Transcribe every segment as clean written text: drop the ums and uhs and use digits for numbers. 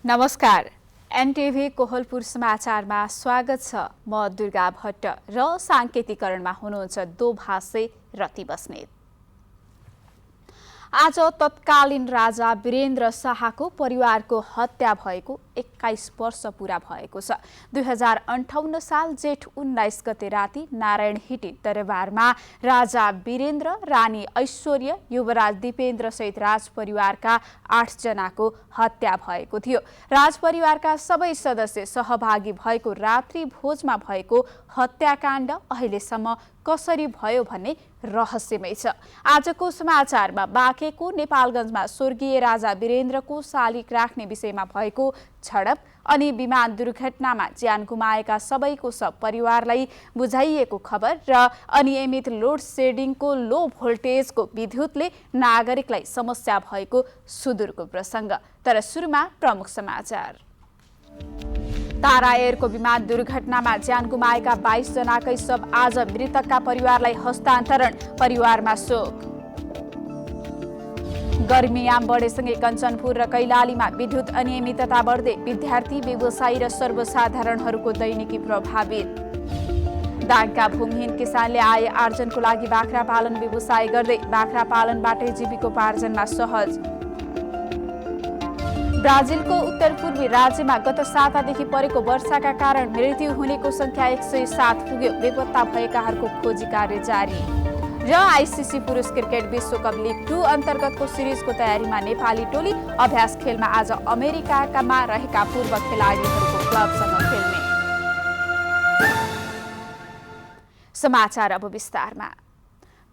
नमस्कार। एनटिभी कोहलपुर समाचारमा स्वागत छ। म दुर्गा भट्ट र साङ्केतिकरणमा हुनुहुन्छ दोभाषे रति बस्नेत। आज तत्कालीन राजा वीरेन्द्र शाहको परिवारको हत्या भएको 21 वर्ष पूरा भएको छ। 2058 साल जेठ 19 गते राति नारायणहिटी दरबारमा राजा वीरेन्द्र, रानी ऐश्वर्य, युवराज दिपेन्द्र सहित राजपरिवारका 8 जनाको हत्या भएको थियो। राजपरिवारका सबै सदस्य सहभागी भएको रात्रि भोजमा भएको हत्याकाण्ड अहिलेसम्म कसरी भयो भन्ने रहस्यमय छ। आजको समाचारमा बाँकेको नेपालगञ्जमा स्वर्गीय राजा वीरेन्द्रको शालिग राख्ने विषयमा भएको झडप अनि विमान दुर्घटनामा ज्यान गुमाएका सबैको सब परिवारलाई बुझाइएको खबर र अनियमित लोड सेडिङको लो भोल्टेजको विद्युतले नागरिकलाई समस्या भएको सुदूरको प्रसङ्ग। तर सुरुमा प्रमुख समाचार। तारा एयरको विमान दुर्घटनामा ज्यान गुमाएका 22 जनाकै सब आज मृतकका परिवारलाई हस्तान्तरण, परिवारमा शोक। गर्मीयाम बढेसँगै कञ्चनपुर र कैलालीमा विद्युत अनियमितता बढ्दै विद्यार्थी, व्यवसायी र सर्वसाधारणहरूको दैनिकी प्रभावित। दाङका भूमिहीन किसानले आय आर्जनको लागि बाख्रा पालन व्यवसाय गर्दै बाख्रा पालनबाटै जीविकोपार्जनमा सहज। ब्राजिलको उत्तरपूर्वी राज्यमा गत सातादेखि परेको वर्षाका कारण मृत्यु हुनेको संख्या 107 पुग्यो। बेपत्ता भएकाहरूको खोजी कार्य जारी। र आइसिसी पुरुष क्रिकेट विश्वकप लिग 2 अन्तर्गतको सिरिजको तयारीमा नेपाली टोली अभ्यास खेलमा आज अमेरिकामा रहेका पूर्व खेलाडीहरूको क्लबसँग खेल्ने। समाचार अब विस्तारमा।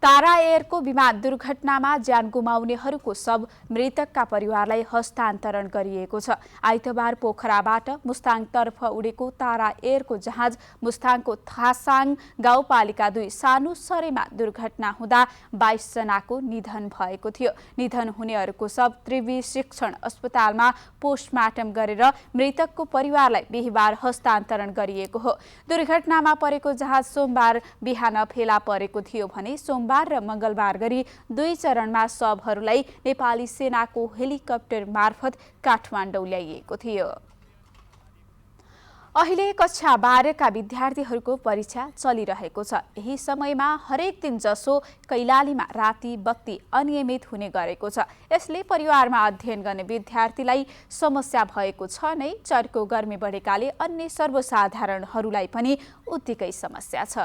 तारा एयरको विमान दुर्घटनामा ज्यान गुमाउनेहरूको सब मृतकका परिवारलाई हस्तान्तरण गरिएको छ। आइतबार पोखराबाट मुस्ताङतर्फ उडेको तारा एयरको जहाज मुस्ताङको थासाङ गाउँपालिका 2 सानो सरेमा दुर्घटना हुँदा 22 जनाको निधन भएको थियो। निधन हुनेहरूको सब त्रिवी शिक्षण अस्पतालमा पोस्टमार्टम गरेर मृतकको परिवारलाई बिहिबार हस्तान्तरण गरिएको हो। दुर्घटनामा परेको जहाज सोमबार बिहान फेला परेको थियो भने सोमबार र मंगलबार गरी 2 चरणमा शवहरूलाई नेपाली सेनाको हेलिकप्टर मार्फत काठमाडौँ ल्याइएको थियो। अहिले कक्षा 12 का विद्यार्थीहरूको परीक्षा चलिरहेको छ। यही समयमा हरेक दिन जसो कैलालीमा राति बत्ती अनियमित हुने गरेको छ। यसले परिवारमा अध्ययन गर्ने विद्यार्थीलाई समस्या भएको छ नै। चर्को गर्मी बढेकाले अन्य सर्वसाधारणहरूलाई पनि उत्तिकै समस्या छ।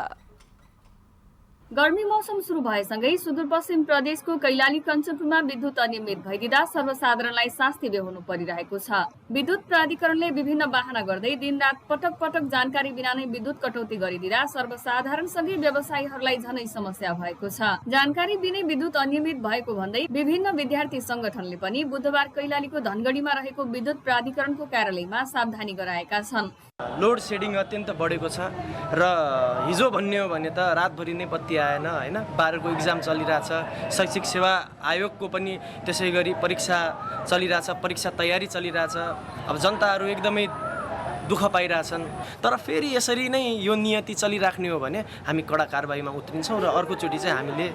गर्मी मौसम सुरु भएसँगै सुदूरपश्चिम प्रदेशको कैलाली कञ्चनपुरमा विद्युत अनियमित भइदिँदा सर्वसाधारणलाई शास्ति बेहोर्नु परिरहेको छ। विद्युत प्राधिकरणले विभिन्न बहाना गर्दै दिनरात पटक पटक जानकारी बिना नै विद्युत कटौती गरिदिँदा सर्वसाधारणसँगै व्यवसायीहरूलाई झनै समस्या भएको छ। जानकारी बिनै विद्युत अनियमित भएको भन्दै विभिन्न विद्यार्थी संगठनले पनि बुधबार कैलालीको धनगढीमा रहेको विद्युत प्राधिकरणको कार्यालयमा सावधानी गराएका छन्। लोड सेडिङ अत्यन्त बढेको छ र हिजो भन्ने हो भने त रातभरि नै बत्ती आएन हैन। 12 को एक्जाम चलिरहेछ। शैक्षिक सेवा आयोगको पनि त्यसै गरी परीक्षा चलिरहेछ, परीक्षा तयारी चलिरहेछ। अब जनताहरू एकदमै दुःख पाइरहेछन्। तर फेरि यसरी नै यो नियति चलिराख्ने हो भने हामी कडा कारबाहीमा उत्रिन्छौँ र अर्कोचोटि चाहिँ हामीले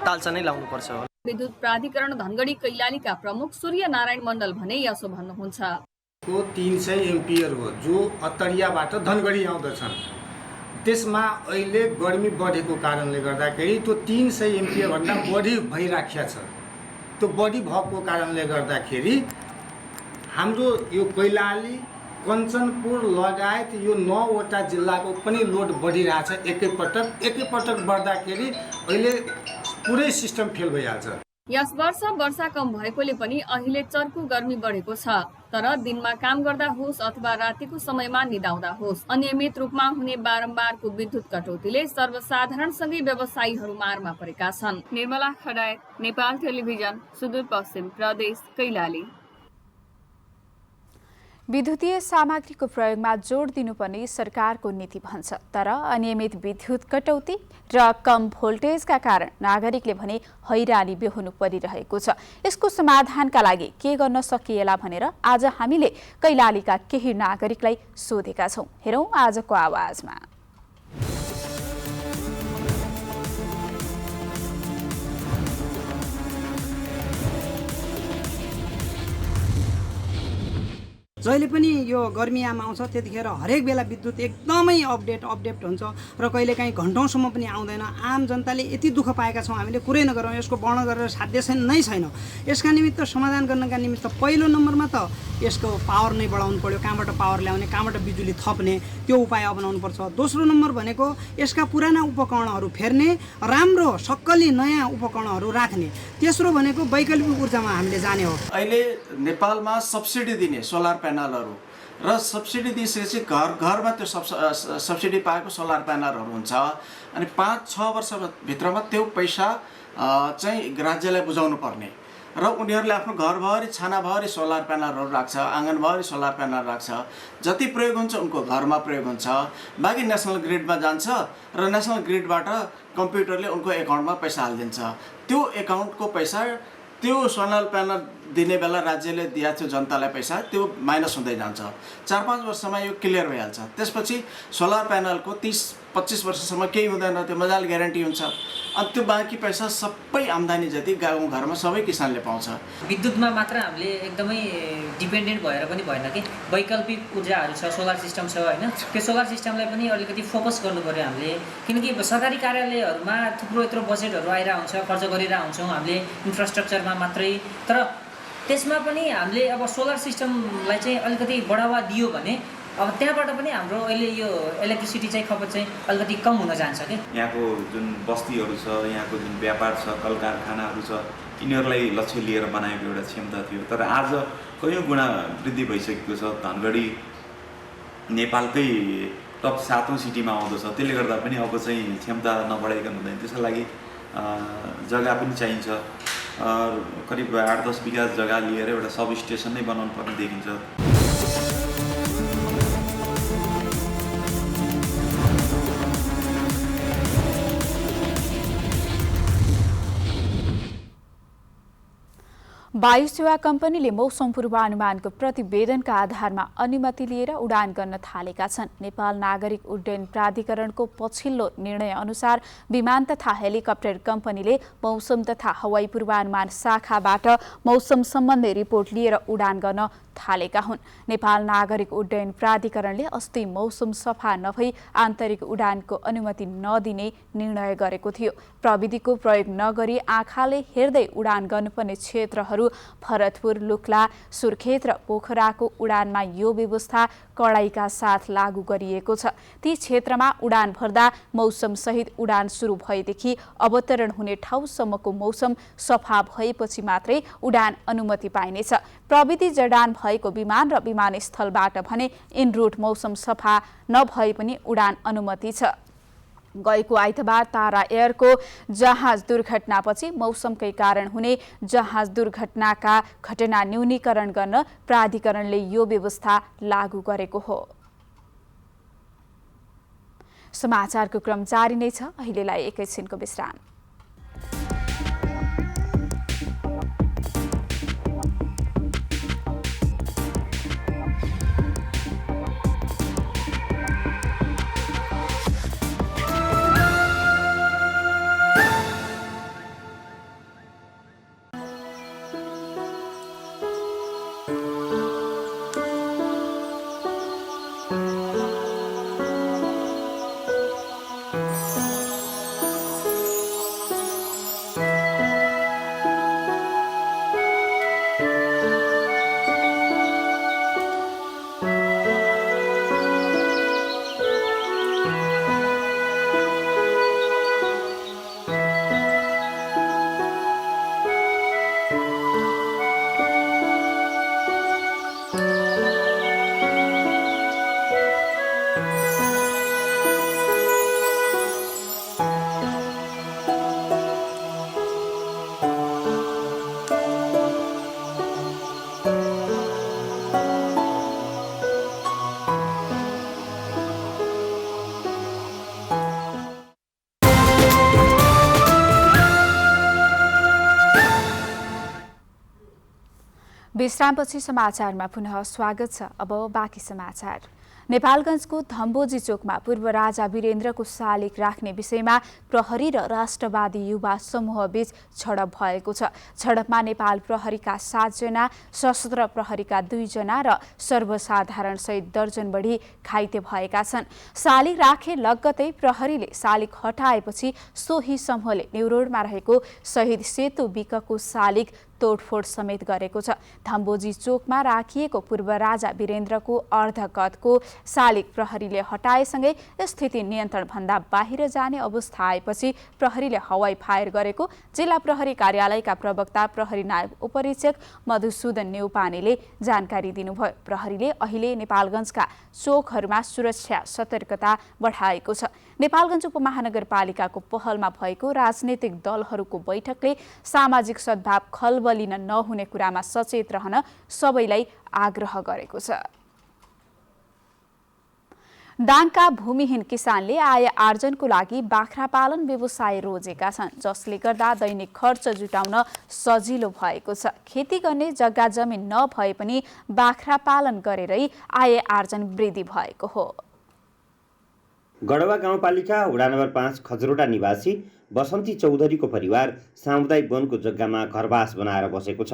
तालचा नै लाउनुपर्छ। विद्युत प्राधिकरण धनगढी कैलालीका प्रमुख सूर्य नारायण मण्डल भने यसो भन्नुहुन्छ। 300 एम्पियर हो जो अत्तरियाबाट धनगढी आउँदछन्। त्यसमा अहिले गर्मी बढेको कारणले गर्दाखेरि त्यो 300 एम्पियर भन्दा बढी भइराखेको छ। त्यो बढी भएको कारणले गर्दाखेरि हाम्रो यो कैलाली, कञ्चनपुर लगायत यो 9 वटा जिल्लाको पनि लोड बढिरहेछ। एकैपटक बढ्दाखेरि अहिले पुरै सिस्टम फेल भइहाल्छ। यस वर्ष वर्षा कम भएकोले पनि अहिले चर्को गर्मी बढेको छ। तर दिनमा काम गर्दा होस् अथवा रातिको समयमा निदाउँदा होस् अनियमित रूपमा हुने बारम्बारको विद्युत कटौतीले सर्वसाधारणसँगै व्यवसायीहरू मारमा परेका छन्। निर्मला खडायत, नेपाल टेलिभिजन, सुदूरपश्चिम प्रदेश, कैलाली। विद्युतीय सामग्रीको प्रयोगमा जोड दिनुपर्ने सरकारको नीति भन्छ। तर अनियमित विद्युत कटौती र कम भोल्टेजका कारण नागरिकले भने हैरानी बेहोर्नु परिरहेको छ। यसको समाधानका लागि के गर्न सकिएला भनेर आज हामीले कैलालीका केही नागरिकलाई सोधेका छौं। हेरौं आजको आवाजमा। जहिले पनि यो गर्मीयाम आउँछ त्यतिखेर हरेक बेला विद्युत एकदमै अपडेट हुन्छ र कहिलेकाहीँ घन्टौँसम्म पनि आउँदैन। आम जनताले यति दुःख पाएका छौँ हामीले, कुरै नगरौँ, यसको वर्णन गरेर साध्य नै छैन। यसका निमित्त समाधान गर्नका निमित्त पहिलो नम्बरमा त यसको पावर नै बढाउनु पर्यो, कहाँबाट पावर ल्याउने, कहाँबाट बिजुली थप्ने त्यो उपाय अपनाउनु पर्छ। दोस्रो नम्बर भनेको यसका पुराना उपकरणहरू फेर्ने, राम्रो सक्कली नयाँ उपकरणहरू राख्ने। तेस्रो भनेको वैकल्पिक ऊर्जामा हामीले जाने हो। अहिले नेपालमा सब्सिडी दिने सोलर प्यानलहरू र सब्सिडी दिइसकेपछि घरमा त्यो सब्सिडी पाएको सोलर प्यानलहरू हुन्छ अनि 5-6 वर्षभित्रमा त्यो पैसा चाहिँ राज्यलाई बुझाउनु पर्ने र उनीहरूले आफ्नो घरभरि छानाभरि सोलर प्यानलहरू राख्छ, आँगनभरि सोलर प्यानल राख्छ। जति प्रयोग हुन्छ उनको घरमा प्रयोग हुन्छ, बाँकी नेसनल ग्रिडमा जान्छ र नेसनल ग्रिडबाट कम्प्युटरले उनको एकाउन्टमा पैसा हालिदिन्छ। त्यो एकाउन्टको पैसा त्यो सोलर प्यानल दिने बेला राज्यले दिएको थियो जनतालाई पैसा, त्यो माइनस हुँदै जान्छ। 4-5 वर्षमा यो क्लियर भइहाल्छ। त्यसपछि सोलर प्यानलको 30-25 वर्षसम्म केही हुँदैन, त्यो मजाले ग्यारेन्टी हुन्छ। अनि त्यो बाँकी पैसा सबै आम्दानी जति गाउँघरमा सबै किसानले पाउँछ। विद्युतमा मात्र हामीले एकदमै डिपेन्डेन्ट भएर पनि भएन कि वैकल्पिक ऊर्जाहरू छ, सोलर सिस्टम छ होइन। त्यो सोलर सिस्टमलाई पनि अलिकति फोकस गर्नु पर्यो हामीले, किनकि सरकारी कार्यालयहरूमा थुप्रो यत्रो बजेटहरू आइरहेको हुन्छ, खर्च गरिरहेको हुन्छौँ हामीले इन्फ्रास्ट्रक्चरमा मात्रै। तर त्यसमा पनि हामीले अब सोलर सिस्टमलाई चाहिँ अलिकति बढावा दियो भने अब त्यहाँबाट पनि हाम्रो अहिले यो इलेक्ट्रिसिटी चाहिँ खपत चाहिँ अलिकति कम हुन जान्छ कि। यहाँको जुन बस्तीहरू छ, यहाँको जुन व्यापार छ, कल कारखानाहरू छ, यिनीहरूलाई लक्ष्य लिएर बनाएको एउटा क्षमता थियो। तर आज कयौँ गुणा वृद्धि भइसकेको छ। धनगढी नेपालकै टप 7औं सिटीमा आउँदछ। त्यसले गर्दा पनि अब चाहिँ क्षमता नबढाइकन हुँदैन। त्यसका लागि जग्गा पनि चाहिन्छ। करिब 8-10 बिघा जग्गा लिएर एउटा सब स्टेसन नै बनाउनु पर्ने देखिन्छ। वायु सेवा कम्पनीले मौसम पूर्वानुमानको प्रतिवेदनका आधारमा अनुमति लिएर उडान गर्न थालेका छन्। नेपाल नागरिक उड्डयन प्राधिकरणको पछिल्लो निर्णय अनुसार विमान तथा हेलिकप्टर कम्पनीले मौसम तथा हवाई पूर्वानुमान शाखाबाट मौसम सम्बन्धी रिपोर्ट लिएर उडान गर्न थालेका हुन्। नेपाल नागरिक उड्डयन प्राधिकरणले अस्ति मौसम सफा नभई आन्तरिक उडानको अनुमति नदिने निर्णय गरेको थियो। प्रविधिको प्रयोग नगरी आँखाले हेर्दै उडान गर्नुपर्ने क्षेत्रहरू भरतपुर, लुक्ला, सुर्खेत र पोखराको उडानमा यो व्यवस्था कडाइका साथ लागू गरिएको छ। ती क्षेत्रमा उडान भर्दा मौसमसहित उडान सुरु भएदेखि अवतरण हुने ठाउँसम्मको मौसम सफा भएपछि मात्रै उडान अनुमति पाइनेछ। प्रविधि जडान भएको विमान र विमानस्थलबाट भने इन रुट मौसम सफा नभए पनि उडान अनुमति छ। गएको आइतबार तारा एयरको जहाज दुर्घटनापछि मौसमकै कारण हुने जहाज दुर्घटनाका घटना न्यूनीकरण गर्न प्राधिकरणले यो व्यवस्था लागू गरेको हो। समाचारको क्रम जारी नै छ। अहिलेलाई एकैछिनको विश्राम। विश्रामपछि समाचारमा पुनः स्वागत छ। अब बाँकी समाचार। नेपालगञ्जको धम्बोजी चोकमा पूर्व राजा वीरेन्द्रको शालिग राख्ने विषयमा प्रहरी र राष्ट्रवादी युवा समूहबीच झडप भएको छ। झडपमा नेपाल प्रहरीका 7 जना, सशस्त्र प्रहरीका 2 जना र सर्वसाधारण सहित दर्जन बढी घाइते भएका छन्। शालिग राखे लगत्तै प्रहरीले शालिग हटाएपछि सोही समूहले न्युरोडमा रहेको शहीद सेतु बिकको शालिग तोडफोड समेत गरेको छ। धम्बोजी चोकमा राखिएको पूर्व राजा वीरेन्द्रको अर्धकदको शालिग प्रहरीले हटाएसँगै स्थिति नियन्त्रणभन्दा बाहिर जाने अवस्था आएपछि प्रहरीले हवाई फायर गरेको जिल्ला प्रहरी कार्यालयका प्रवक्ता प्रहरी नायब उपरीक्षक मधुसूदन नेउपानेले जानकारी दिनुभयो। प्रहरीले अहिले नेपालगञ्जका चोकहरूमा सुरक्षा सतर्कता बढाएको छ। नेपालगञ्ज उपमहानगरपालिकाको पहलमा भएको राजनीतिक दलहरूको बैठकले सामाजिक सद्भाव खलबलिन नहुने कुरामा सचेत रहन सबैलाई आग्रह गरेको छ। दाङका भूमिहीन किसानले आय आर्जनको लागि बाख्रा पालन व्यवसाय रोजेका छन्, जसले गर्दा दैनिक खर्च जुटाउन सजिलो भएको छ। खेती गर्ने जग्गा जमिन नभए पनि बाख्रा पालन गरेरै आय आर्जन वृद्धि भएको हो। गढवा गाउँपालिका वडा नम्बर 5 खजरोटा निवासी बसन्ती चौधरीको परिवार सामुदायिक वनको जग्गामा घरबास बनाएर बसेको छ।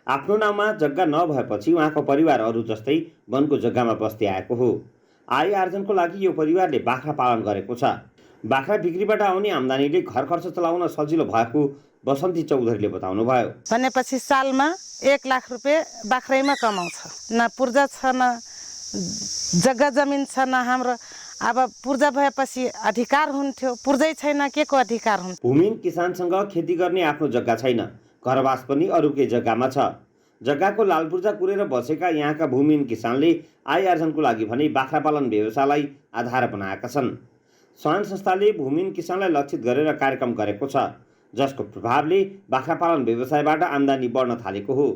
आफ्नो नाममा जग्गा नभएपछि उहाँको परिवार अरू जस्तै वनको जग्गामा बस्दै आएको हो। आय आर्जनको लागि यो परिवारले बाख्रा पालन गरेको छ। बाख्रा बिक्रीबाट आउने आम्दानीले घर खर्च चलाउन सजिलो भएको बसन्ती चौधरीले बताउनुभयो। भनेपछि सालमा 1 लाख रुपियाँ बाख्रैमा कमाउँछ। न पूर्जा छ, न जग्गा जमिन छ, न हाम्रो अब पूर्जा भएपछि अधिकार हुन्थ्यो। पूर्जै छैन, के को अधिकार हुन्छ? भूमिहीन किसानसँग खेती गर्ने आफ्नो जग्गा छैन, घरबास पनि अरूकै जग्गामा छ। जग्गाको लालपूर्जा कुरेर बसेका यहाँका भूमिहीन किसानले आय आर्जनको लागि भने बाख्रा पालन व्यवसायलाई आधार बनाएका छन्। स्वान संस्थाले भूमिहीन किसानलाई लक्षित गरेर कार्यक्रम गरेको छ, जसको प्रभावले बाख्रा पालन व्यवसायबाट आम्दानी बढ्न थालेको हो।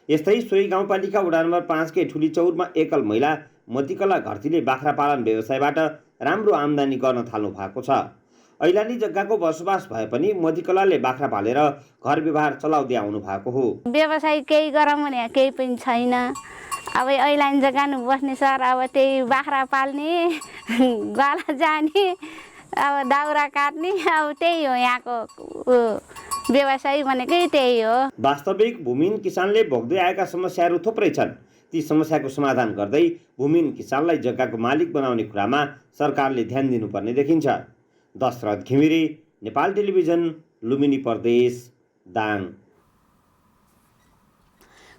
यस्तै सोही गाउँपालिका वडा नम्बर 5 के ठुली चौरमा एकल महिला मतिकला घरतीले बाख्रा पालन व्यवसायबाट राम्रो आम्दानी गर्न थाल्नु भएको छ। ऐलानी जग्गाको बसोबास भए पनि मतिकलाले बाख्रा पालेर घर व्यवहार चलाउँदै आउनु भएको हो। व्यवसाय केही गरौँ भने केही पनि छैन। अब ऐलानी जग्गा बस्ने सर, अब त्यही बाख्रा पाल्ने, गाला जाने, अब दाउरा काट्ने, अब त्यही हो यहाँको व्यवसाय भनेकै त्यही हो। वास्तविक भूमिहीन किसानले भोग्दै आएका समस्याहरू थुप्रै छन्। ती समस्याको समाधान गर्दै भूमिहीन किसानलाई जग्गाको मालिक बनाउने कुरामा सरकारले ध्यान दिनुपर्ने देखिन्छ। दशरथ घिमिरे, नेपाल टेलिभिजन, लुम्बिनी प्रदेश, दाङ।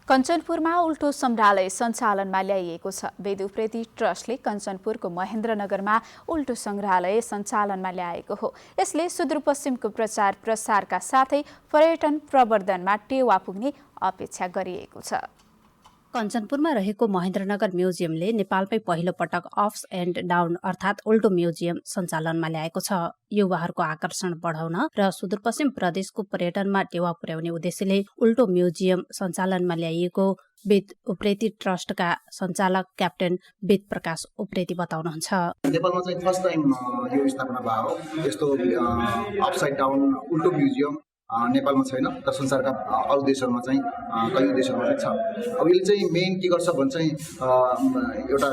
कञ्चनपुरमा उल्टो संग्रहालय सञ्चालनमा ल्याइएको छ। वेद उप्रेती ट्रस्टले कञ्चनपुरको महेन्द्रनगरमा उल्टो संग्रहालय सञ्चालनमा ल्याएको हो। यसले सुदूरपश्चिमको प्रचार प्रसारका साथै पर्यटन प्रवर्धनमा टेवा पुग्ने अपेक्षा गरिएको छ। कञ्चनपुरमा रहेको महेन्द्रनगर म्युजियमले नेपालमै पहिलो पटक अप्स एन्ड डाउन अर्थात् उल्टो म्युजियम सञ्चालनमा ल्याएको छ। युवाहरूको आकर्षण बढाउन र सुदूरपश्चिम प्रदेशको पर्यटनमा टेवा पुर्याउने उद्देश्यले उल्टो म्युजियम सञ्चालनमा ल्याइएको वेद उप्रेती ट्रस्टका सञ्चालक क्याप्टेन वेद प्रकाश उप्रेती बताउनुहुन्छ। नेपालमा चाहिँ फर्स्ट टाइम यो स्थापना भयो हो। यस्तो अपसाइड डाउन उल्टो म्युजियम नेपालमा छैन, तर संसारका अरू देशहरूमा चाहिँ कयौँ देशहरूमा चाहिँ छ। अब यसले चाहिँ मेन के गर्छ भने चाहिँ एउटा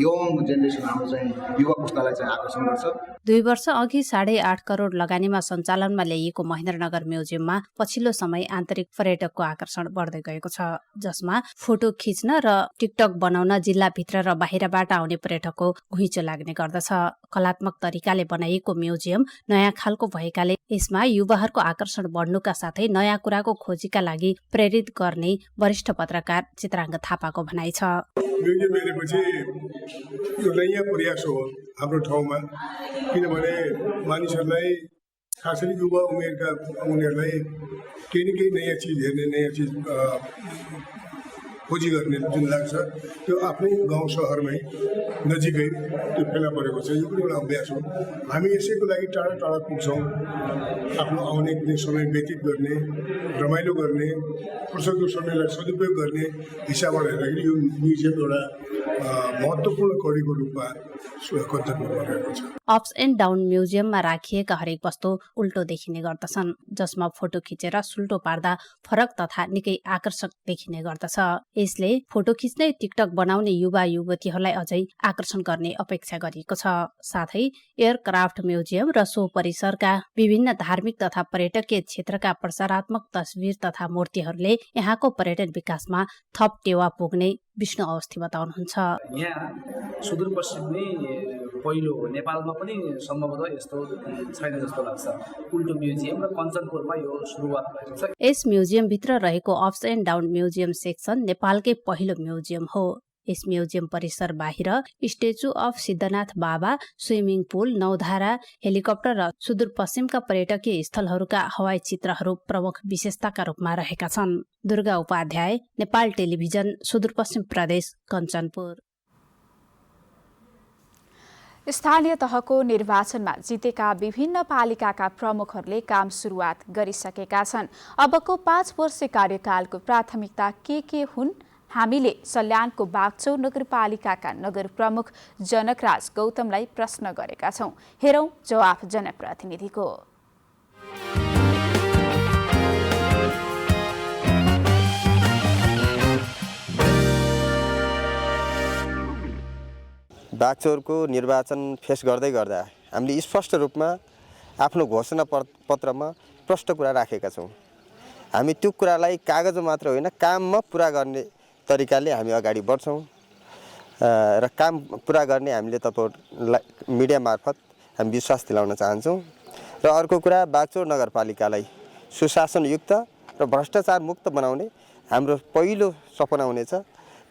यङ जेनेरेसन हाम्रो चाहिँ युवा पुस्तालाई चाहिँ आकर्षण गर्छ। 2 वर्ष अघि 8.5 करोड लगानीमा सञ्चालनमा ल्याइएको महेन्द्रनगर म्युजियममा पछिल्लो समय आन्तरिक पर्यटकको आकर्षण बढ्दै गएको छ, जसमा फोटो खिच्न र टिकटक बनाउन जिल्लाभित्र र बाहिरबाट आउने पर्यटकको घुइँचो लाग्ने गर्दछ। कलात्मक तरिकाले बनाइएको म्युजियम नयाँ खालको भएकाले यसमा युवाहरूको आकर्षण बढ्नुका साथै नयाँ कुराको खोजीका लागि प्रेरित गर्ने वरिष्ठ पत्रकार चित्राङ्ग थापाको भनाइ छ। म्युजियम हेरेपछि यो नयाँ प्रयास हो हाम्रो ठाउँमा, किनभने मानिसहरूलाई खासै युवा उमेरका उनीहरूलाई केही न केही नयाँ चिज हेर्ने, नयाँ चिज खोजी गर्ने जुन लाग्छ त्यो आफ्नै गाउँ सहरमै नजिकै त्यो फेला परेको छ। यो पनि एउटा अभ्यास हो। हामी यसैको लागि टाढा टाढा पुग्छौँ, आफ्नो आउने कुनै समय व्यतीत गर्ने, रमाइलो गर्ने, फुर्सदको समयलाई सदुपयोग गर्ने हिसाबबाट हेर्दाखेरि यो म्युजियम एउटा महत्त्वपूर्ण कडीको रूपमा कञ्चनपुरमा रहेको छ। अप्स एन्ड डाउन म्युजियममा राखिएका हरेक वस्तु उल्टो देखिने गर्दछन्, जसमा फोटो खिचेर सुल्टो पार्दा फरक तथा निकै आकर्षक देखिने गर्दछ। यसले फोटो खिच्दै टिकटक बनाउने युवा युवतीहरूलाई अझै आकर्षण गर्ने अपेक्षा गरिएको छ। साथै एयरक्राफ्ट म्युजियम र सो परिसरका विभिन्न धार्मिक तथा पर्यटकीय क्षेत्रका प्रचारात्मक तस्बिर तथा मूर्तिहरूले यहाँको पर्यटन विकासमा थप टेवा पुग्ने विष्णु अवस्थी बताउनुहुन्छ। यहाँ सुदूरपश्चिममै पहिलो हो, नेपालमा पनि सम्भवतः यस्तो छैन जस्तो लाग्छ। उल्टो म्युजियम र कञ्चनपुरमा यो सुरुवात भएको छ। यस म्युजियमभित्र रहेको ups and down museum section नेपालकै पहिलो म्युजियम हो। यस म्युजियम परिसर बाहिर स्ट्याचु अफ सिद्धनाथ बाबा, स्विमिङ पुल, नौधारा, हेलिकप्टर र सुदूरपश्चिमका पर्यटकीय स्थलहरूका हवाई चित्रहरू प्रमुख विशेषताका रूपमा रहेका छन्। दुर्गा उपाध्याय, नेपाल टेलिभिजन, सुदूरपश्चिम प्रदेश, कञ्चनपुर। स्थानीय तहको निर्वाचनमा जितेका विभिन्न पालिकाका प्रमुखहरूले काम सुरुवात गरिसकेका छन्। अबको 5 वर्ष कार्यकालको प्राथमिकता के हुन्? हामीले सल्यानको बागचौर नगरपालिकाका नगर प्रमुख जनकराज गौतमलाई प्रश्न गरेका छौं। हेरौं जवाफ जनप्रतिनिधिको। बागचौरको निर्वाचन फेस गर्दै गर्दा हामीले स्पष्ट रूपमा आफ्नो घोषणा पत्रमा प्रष्ट कुरा राखेका छौँ। हामी त्यो कुरालाई कागज मात्र होइन, काममा पुरा गर्ने तरिकाले हामी अगाडि बढ्छौँ र काम पुरा गर्ने हामीले तपाईहरुलाई मिडिया मार्फत हामी विश्वास दिलाउन चाहन्छौँ। र अर्को कुरा, बागचौर नगरपालिकालाई सुशासनयुक्त र भ्रष्टाचार मुक्त बनाउने हाम्रो पहिलो सपना हुनेछ।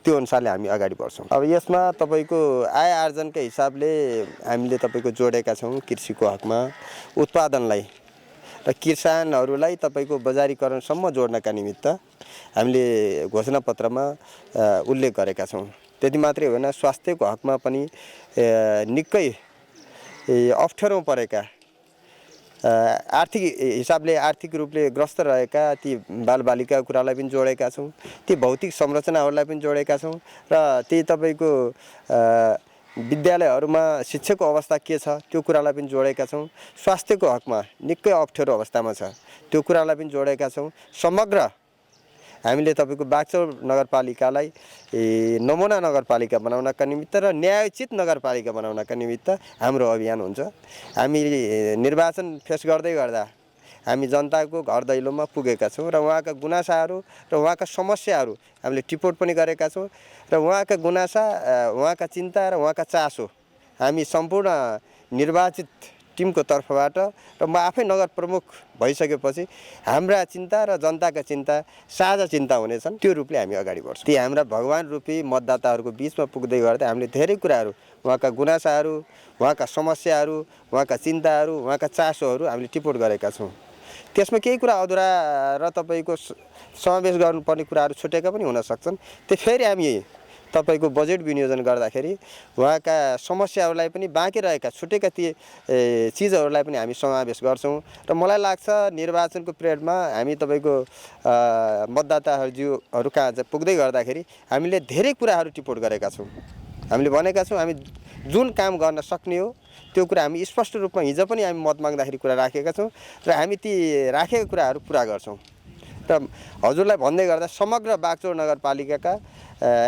त्यो अनुसारले हामी अगाडि बढ्छौँ। अब यसमा तपाईको आय आर्जनका हिसाबले हामीले तपाईको जोडेका छौँ कृषिको हकमा उत्पादनलाई र किसानहरूलाई तपाईको बजारीकरणसम्म जोड्नका निमित्त हामीले घोषणापत्रमा उल्लेख गरेका छौँ। त्यति मात्रै होइन, स्वास्थ्यको हकमा पनि निकै अप्ठ्यारो परेका आर्थिक हिसाबले आर्थिक रूपले ग्रस्त रहेका ती बालबालिकाको कुरालाई पनि जोडेका छौँ। ती भौतिक संरचनाहरूलाई पनि जोडेका छौँ र ती तपाईको विद्यालयहरूमा शिक्षाको अवस्था के छ त्यो कुरालाई पनि जोडेका छौँ। स्वास्थ्यको हकमा निकै अप्ठ्यारो अवस्थामा छ, त्यो कुरालाई पनि जोडेका छौँ। समग्र हामीले तपाईको बागचौर नगरपालिकालाई नमुना नगरपालिका बनाउनका निमित्त र न्यायोचित नगरपालिका बनाउनका निमित्त हाम्रो अभियान हुन्छ। हामी निर्वाचन फेस गर्दै गर्दा हामी जनताको घर दैलोमा पुगेका छौँ र उहाँका गुनासाहरू र उहाँका समस्याहरू हामीले टिपोट पनि गरेका छौँ र उहाँका गुनासा, उहाँका चिन्ता र उहाँका चासो हामी सम्पूर्ण निर्वाचित टिमको तर्फबाट र म आफै नगर प्रमुख भइसकेपछि हाम्रा चिन्ता र जनताका चिन्ता साझा चिन्ता हुनेछन्। त्यो रूपले हामी अगाडि बढ्छौँ। ती हाम्रा भगवान रूपी मतदाताहरूको बीचमा पुग्दै गर्दा हामीले धेरै कुराहरू, उहाँका गुनासाहरू, उहाँका समस्याहरू, उहाँका चिन्ताहरू, उहाँका चासोहरू हामीले टिपोट गरेका छौँ। त्यसमा केही कुरा अधुरा र तपाईको समावेश गर्नुपर्ने कुराहरू छुटेका पनि हुन सक्छन्। त्यो फेरि हामी तपाईको बजेट विनियोजन गर्दाखेरि उहाँका समस्याहरूलाई पनि बाँकी रहेका छुटेका ती चिजहरूलाई पनि हामी समावेश गर्छौँ। र मलाई लाग्छ निर्वाचनको पिरियडमा हामी तपाईको मतदाताहरू कहाँ पुग्दै गर्दाखेरि हामीले धेरै कुराहरू टिपोट गरेका छौँ। हामीले भनेका छौँ हामी जुन काम गर्न सक्ने हो त्यो कुरा हामी स्पष्ट रूपमा हिजो पनि हामी मत माग्दाखेरि कुरा राखेका छौँ र हामी ती राखेका कुराहरू पुरा गर्छौँ। र हजुरलाई भन्दै गर्दा समग्र बागचौर नगरपालिकाका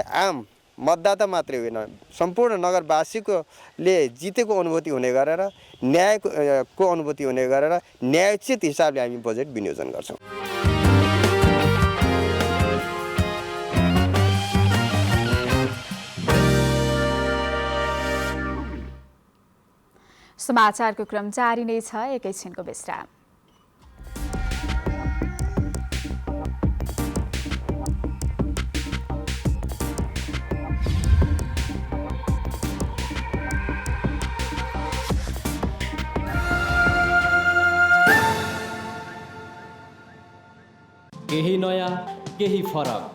आम मतदाता मात्रै होइन, सम्पूर्ण नगरवासीकोले जितेको अनुभूति हुने गरेर, न्यायको अनुभूति हुने गरेर न्यायोचित हिसाबले हामी बजेट विनियोजन गर्छौँ। समाचारको क्रम जारी नै छ, एकैछिनको विश्राम। केही नयाँ, केही फरक।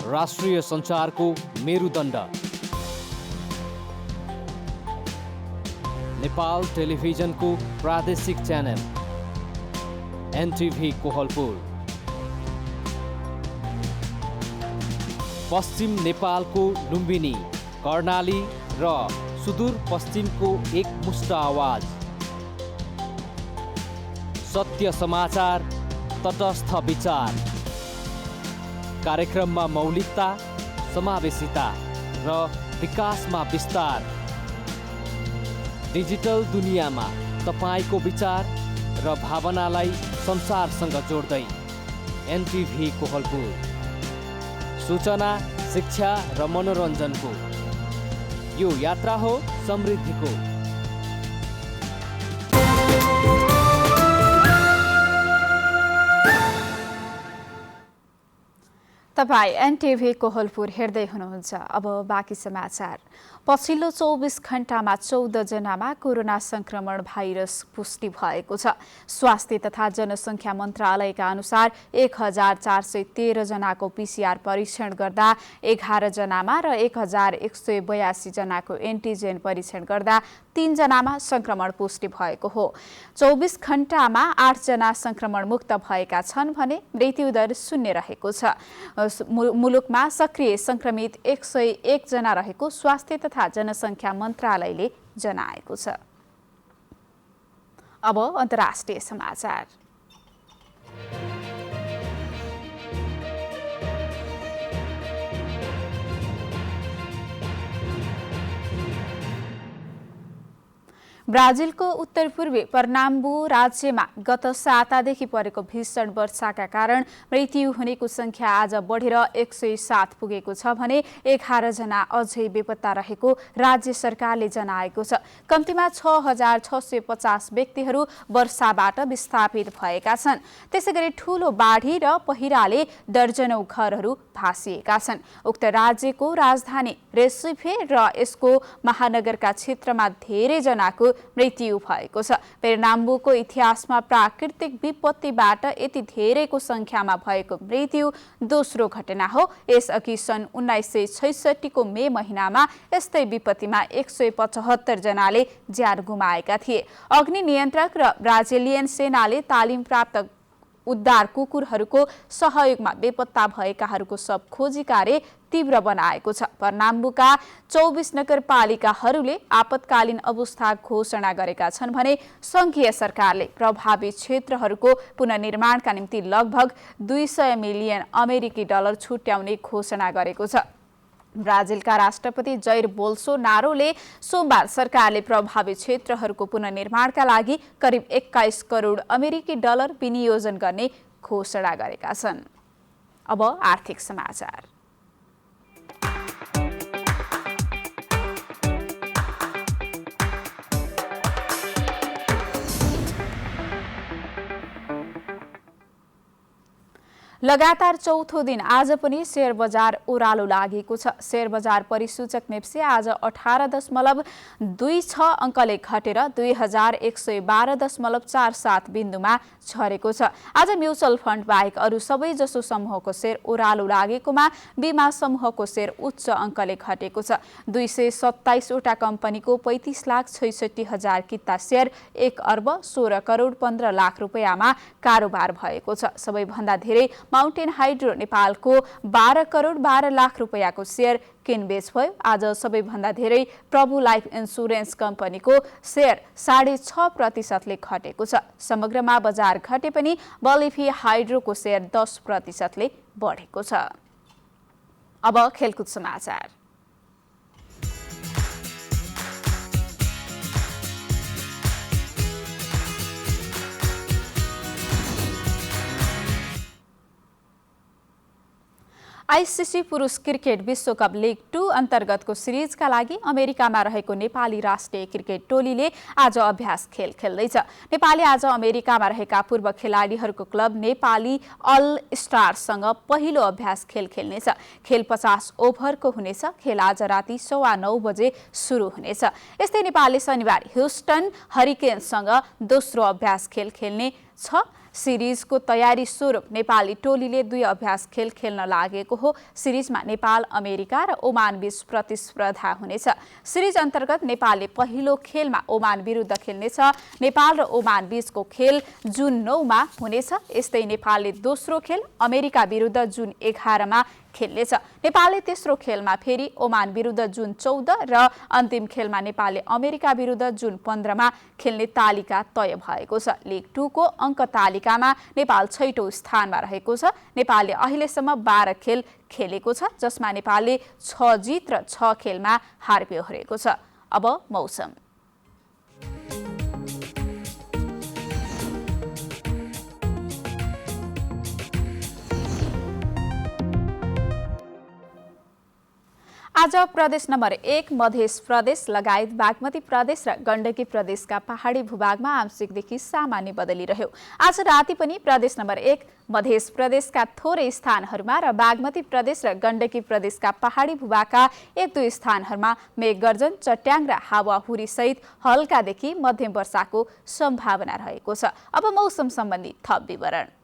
राष्ट्रिय सञ्चारको मेरुदण्ड नेपाल टेलिभिजनको प्रादेशिक च्यानल एनटिभी कोहलपुर। पश्चिम नेपालको लुम्बिनी, कर्णाली र सुदूरपश्चिमको एकमुष्ट आवाज। सत्य समाचार, तटस्थ विचार। कार्यक्रममा मौलिकता, समावेशिता र विकासमा विस्तार। डिजिटल दुनियाँमा तपाईको विचार र भावनालाई संसारसँग जोड्दै एनटिभी कोहलपुर। सूचना, शिक्षा र मनोरञ्जनको यो यात्रा हो समृद्धिको। तपाईं एनटिभी कोहलपुर हेर्दै हुनुहुन्छ। अब बाँकी समाचार। पछिल्लो 24 घण्टामा 14 जनामा कोरोना संक्रमण भाइरस पुष्टि भएको छ। स्वास्थ्य तथा जनसङ्ख्या मन्त्रालयका अनुसार 1413 जनाको पीसीआर परीक्षण गर्दा 11 जनामा र 1182 जनाको एन्टिजेन परीक्षण गर्दा 3 जनामा संक्रमण पुष्टि भएको हो। 24 घण्टामा 8 जना संक्रमण मुक्त भएका छन् भने मृत्युदर 0 रहेको छ। मुलुकमा सक्रिय संक्रमित 101 जना रहेको स्वास्थ्य तथा जनसङ्ख्या मन्त्रालयले जनाएको छ। अब अन्तर्राष्ट्रिय समाचार। ब्राजिलको उत्तरपूर्वी पर्नाम्बु राज्यमा गत सातादेखि परेको भीषण वर्षाका कारण मृत्यु हुनेको संख्या आज बढेर 107 पुगेको छ भने 11 जना अझै बेपत्ता रहेको राज्य सरकारले जनाएको छ। कम्तीमा 6650 व्यक्तिहरू वर्षाबाट विस्थापित भएका छन्। त्यसैगरी ठूलो बाढी र पहिराले दर्जनौं घरहरू भासिएका छन्। उक्त राज्यको राजधानी रेसिफे र यसको महानगरका क्षेत्रमा धेरै जनाको मृत्यु भएको छ। पेर्नाम्बुको इतिहासमा प्राकृतिक विपत्तिबाट यति धेरैको संख्यामा भएको मृत्यु दोस्रो घटना हो। यसअघि सन् 1966 को मे महिनामा यस्तै विपत्तिमा 175 जनाले ज्यान गुमाएका थिए। अग्नि नियन्त्रक र ब्राजिलियन सेनाले तालिम प्राप्त उद्धार कुकुरहरूको सहयोगमा बेपत्ता भएकाहरूको शव खोजी कार्य तीव्र बनाएको छ। पर्नाम्बुका 24 नगरपालिकाहरूले आपतकालीन अवस्था घोषणा गरेका छन् भने संघीय सरकारले प्रभावित क्षेत्रहरूको पुनर्निर्माणका निम्ति लगभग 200 मिलियन अमेरिकी डलर छुट्याउने घोषणा गरेको छ। ब्राजिलका राष्ट्रपति जैर बोल्सोनारोले सोमबार सरकारले प्रभावित क्षेत्रहरूको पुनर्निर्माणका लागि करिब 21 करोड अमेरिकी डलर विनियोजन गर्ने घोषणा गरेका छन्। अब आर्थिक समाचार। लगातार चौथो दिन आज पनि शेयर बजार ओह्रालो लागेको छ। शेयर बजार परिसूचक नेप्से आज 18.26 अङ्कले घटेर 2112.47 बिन्दुमा झरेको छ। आज म्युचुअल फन्ड बाहेक अरू सबै जसो समूहको शेयर ओह्रालो लागेकोमा बीमा समूहको शेयर उच्च अङ्कले घटेको छ। 227 वटा कम्पनीको 35,66,000 किता शेयर 1 अर्ब 16 करोड 15 लाख रुपैयाँमा कारोबार भएको छ। सबैभन्दा धेरै माउन्टेन हाइड्रो नेपालको 12 करोड 12 लाख रुपैयाँको शेयर किनबेच भयो। आज सबैभन्दा धेरै प्रभु लाइफ इन्सुरेन्स कम्पनीको शेयर 6.5% घटेको छ। समग्रमा बजार घटे पनि बलिफी हाइड्रोको शेयर 10% बढेको छ। अब खेलकुद समाचार। आइसिसी पुरुष क्रिकेट विश्वकप लिग 2 अन्तर्गतको सिरिजका लागि अमेरिकामा रहेको नेपाली राष्ट्रिय क्रिकेट टोलीले आज अभ्यास खेल खेल्दैछ। नेपालले आज अमेरिकामा रहेका पूर्व खेलाडीहरूको क्लब नेपाली अल स्टारसँग पहिलो अभ्यास खेल खेल्नेछ। खेल 50 ओभरको हुनेछ। खेल आज राति 9:15 बजे सुरु हुनेछ। यस्तै नेपालले शनिबार ह्युस्टन हरिकेन्ससँग दोस्रो अभ्यास खेल खेल्ने छ। सिरिजको तयारी स्वरूप नेपाली टोलीले 2 अभ्यास खेल खेल्न लागेको हो। सिरिजमा नेपाल, अमेरिका र ओमान बीच प्रतिस्पर्धा हुनेछ। सिरिज अन्तर्गत नेपालले पहिलो खेलमा ओमान विरुद्ध खेल्नेछ। नेपाल र ओमान बीचको खेल जुन 9 मा हुनेछ। यस्तै नेपालले दोस्रो खेल अमेरिका विरुद्ध जुन 11 मा खेल्नेछ। नेपालले तेस्रो खेलमा फेरि ओमान विरुद्ध जुन 14 र अन्तिम खेलमा नेपालले अमेरिका विरुद्ध जुन 15 मा खेल्ने तालिका तय भएको छ। लिग 2 को अङ्क तालिकामा नेपाल 6औं स्थानमा रहेको छ। नेपालले अहिलेसम्म 12 खेल खेलेको छ, जसमा नेपालले 6 जित र 6 खेलमा हार बेहोरेको छ। अब मौसम। आज प्रदेश नम्बर 1 मध्य प्रदेश लगायत बागमती प्रदेश र गण्डकी प्रदेशका पहाडी भूभागमा आंशिकदेखि सामान्य बदली रह्यो। आज राति पनि प्रदेश नम्बर 1 मध्य प्रदेशका थोरै स्थानहरूमा र बागमती प्रदेश र गण्डकी प्रदेशका पहाडी भूभागका 1-2 स्थानहरूमा मेघगर्जन, चट्याङ र हावाहुरी सहित हल्कादेखि मध्यम वर्षाको सम्भावना रहेको छ। अब मौसम सम्बन्धी थप विवरण।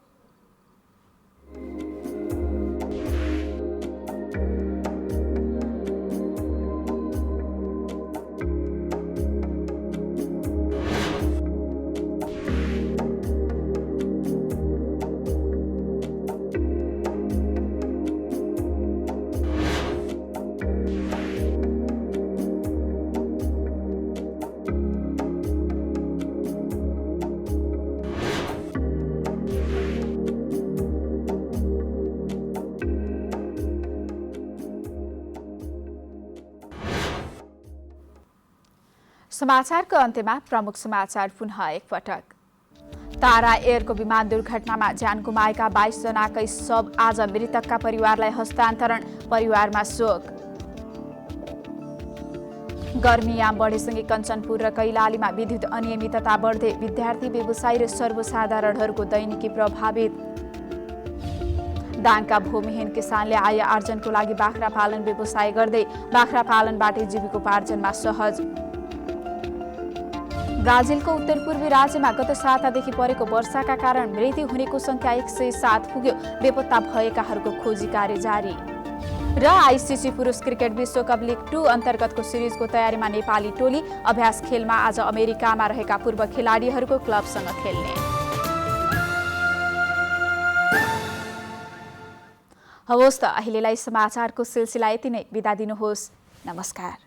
समाचारको अन्त्यमा प्रमुख समाचार पुनः एकपटक। तारा एयरको विमान दुर्घटनामा ज्यान गुमाएका 22 जनाकै शव आज मृतकका परिवारलाई हस्तान्तरण, परिवारमा शोक। गर्मीयाम बढेसँगै कञ्चनपुर र कैलालीमा विद्युत अनियमितता बढ्दै विद्यार्थी, व्यवसायी र सर्वसाधारणहरूको दैनिकी प्रभावित। दाङका भूमिहीन किसानले आय आर्जनको लागि बाख्रा पालन व्यवसाय गर्दै बाख्रा पालनबाटै जीविकोपार्जनमा सहज। ब्राजिलको उत्तर पूर्वी राज्यमा गत सातादेखि परेको वर्षाका कारण मृत्यु हुनेको संख्या 107 पुग्यो। बेपत्ता भएकाहरूको खोजी कार्य जारी। र आइसिसी पुरुष क्रिकेट विश्वकप लिग 2 अन्तर्गतको सिरिजको तयारीमा नेपाली टोली अभ्यास खेलमा आज अमेरिकामा रहेका पूर्व खेलाडीहरूको क्लबसँग खेल्ने। हवस् त अहिलेलाई समाचारको सिलसिला यति नै। बिदा दिनुहोस्। नमस्कार।